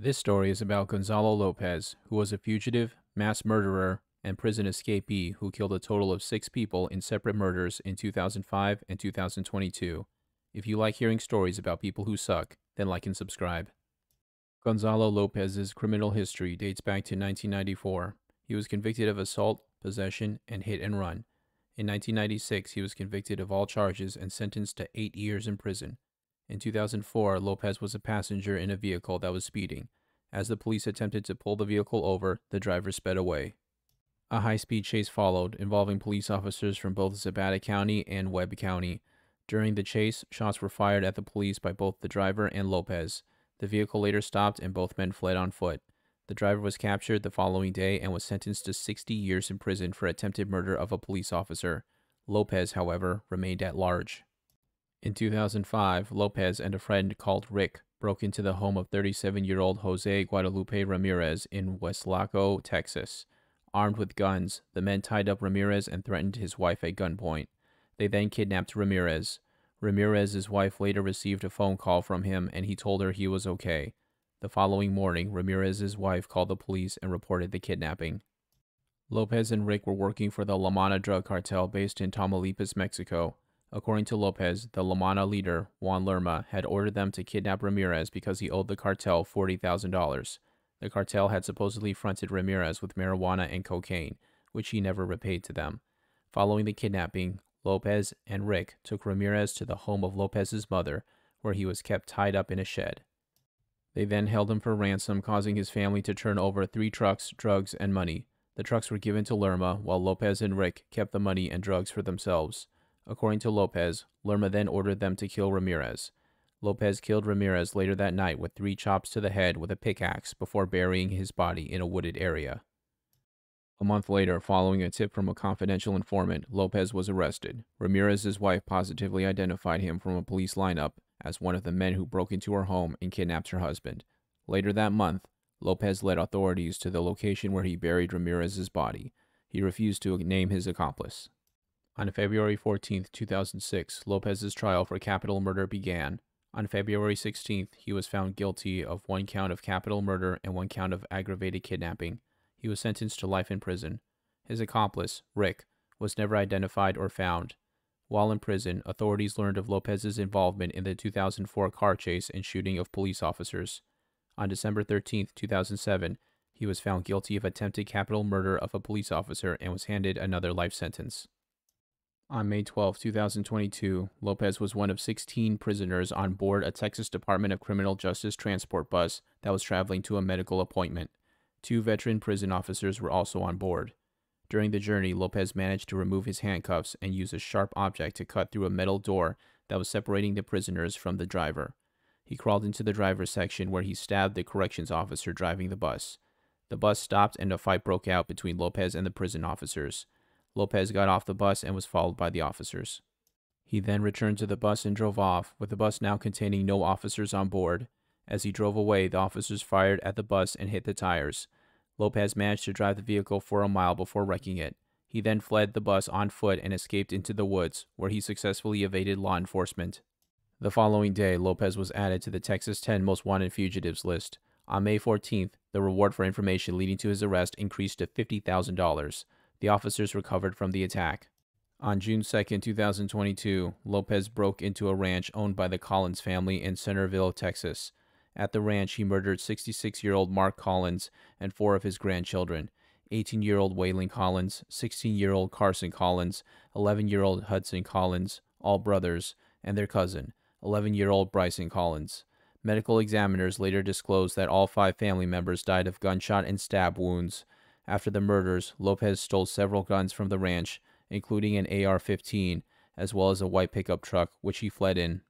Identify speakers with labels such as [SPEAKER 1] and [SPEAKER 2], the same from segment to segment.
[SPEAKER 1] This story is about Gonzalo Lopez, who was a fugitive, mass murderer, and prison escapee who killed a total of 6 people in separate murders in 2005 and 2022. If you like hearing stories about people who suck, then like and subscribe. Gonzalo Lopez's criminal history dates back to 1994. He was convicted of assault, possession, and hit and run. In 1996, he was convicted of all charges and sentenced to 8 years in prison. In 2004, Lopez was a passenger in a vehicle that was speeding. As the police attempted to pull the vehicle over, the driver sped away. A high-speed chase followed, involving police officers from both Zapata County and Webb County. During the chase, shots were fired at the police by both the driver and Lopez. The vehicle later stopped and both men fled on foot. The driver was captured the following day and was sentenced to 60 years in prison for attempted murder of a police officer. Lopez, however, remained at large. In 2005, Lopez and a friend called Rick broke into the home of 37-year-old Jose Guadalupe Ramirez in Weslaco, Texas. Armed with guns, the men tied up Ramirez and threatened his wife at gunpoint. They then kidnapped Ramirez. Ramirez's wife later received a phone call from him and he told her he was okay. The following morning, Ramirez's wife called the police and reported the kidnapping. Lopez and Rick were working for the La Manna drug cartel based in Tamaulipas, Mexico. According to Lopez, the La Manna leader, Juan Lerma, had ordered them to kidnap Ramirez because he owed the cartel $40,000. The cartel had supposedly fronted Ramirez with marijuana and cocaine, which he never repaid to them. Following the kidnapping, Lopez and Rick took Ramirez to the home of Lopez's mother, where he was kept tied up in a shed. They then held him for ransom, causing his family to turn over 3 trucks, drugs, and money. The trucks were given to Lerma, while Lopez and Rick kept the money and drugs for themselves. According to Lopez, Lerma then ordered them to kill Ramirez. Lopez killed Ramirez later that night with 3 chops to the head with a pickaxe before burying his body in a wooded area. A month later, following a tip from a confidential informant, Lopez was arrested. Ramirez's wife positively identified him from a police lineup as one of the men who broke into her home and kidnapped her husband. Later that month, Lopez led authorities to the location where he buried Ramirez's body. He refused to name his accomplice. On February 14, 2006, Lopez's trial for capital murder began. On February 16th, he was found guilty of 1 count of capital murder and 1 count of aggravated kidnapping. He was sentenced to life in prison. His accomplice, Rick, was never identified or found. While in prison, authorities learned of Lopez's involvement in the 2004 car chase and shooting of police officers. On December 13, 2007, he was found guilty of attempted capital murder of a police officer and was handed another life sentence. On May 12, 2022, Lopez was one of 16 prisoners on board a Texas Department of Criminal Justice transport bus that was traveling to a medical appointment. 2 veteran prison officers were also on board. During the journey, Lopez managed to remove his handcuffs and use a sharp object to cut through a metal door that was separating the prisoners from the driver. He crawled into the driver's section where he stabbed the corrections officer driving the bus. The bus stopped and a fight broke out between Lopez and the prison officers. Lopez got off the bus and was followed by the officers. He then returned to the bus and drove off, with the bus now containing no officers on board. As he drove away, the officers fired at the bus and hit the tires. Lopez managed to drive the vehicle for a mile before wrecking it. He then fled the bus on foot and escaped into the woods, where he successfully evaded law enforcement. The following day, Lopez was added to the Texas 10 Most Wanted Fugitives list. On May 14th, the reward for information leading to his arrest increased to $50,000. The officers recovered from the attack. On June 2, 2022, Lopez broke into a ranch owned by the Collins family in Centerville, Texas. At the ranch, he murdered 66-year-old Mark Collins and 4 of his grandchildren, 18-year-old Waylon Collins, 16-year-old Carson Collins, 11-year-old Hudson Collins, all brothers, and their cousin, 11-year-old Bryson Collins. Medical examiners later disclosed that all 5 family members died of gunshot and stab wounds. After the murders, Lopez stole several guns from the ranch, including an AR-15, as well as a white pickup truck, which he fled in.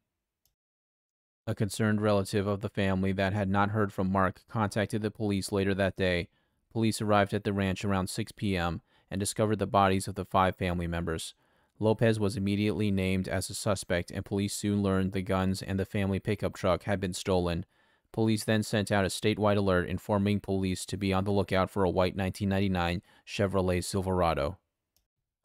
[SPEAKER 1] A concerned relative of the family that had not heard from Mark contacted the police later that day. Police arrived at the ranch around 6 p.m. and discovered the bodies of the 5 family members. Lopez was immediately named as a suspect, and police soon learned the guns and the family pickup truck had been stolen. Police then sent out a statewide alert informing police to be on the lookout for a white 1999 Chevrolet Silverado.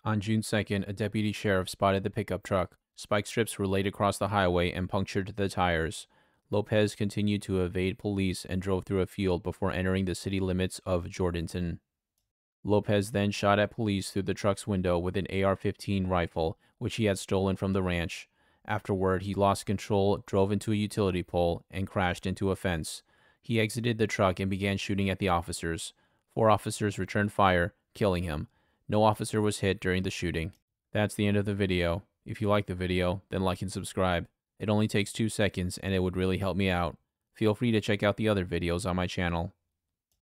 [SPEAKER 1] On June 2nd, a deputy sheriff spotted the pickup truck. Spike strips were laid across the highway and punctured the tires. Lopez continued to evade police and drove through a field before entering the city limits of Jourdanton. Lopez then shot at police through the truck's window with an AR-15 rifle, which he had stolen from the ranch. Afterward, he lost control, drove into a utility pole, and crashed into a fence. He exited the truck and began shooting at the officers. 4 officers returned fire, killing him. No officer was hit during the shooting. That's the end of the video. If you like the video, then like and subscribe. It only takes 2 seconds and it would really help me out. Feel free to check out the other videos on my channel.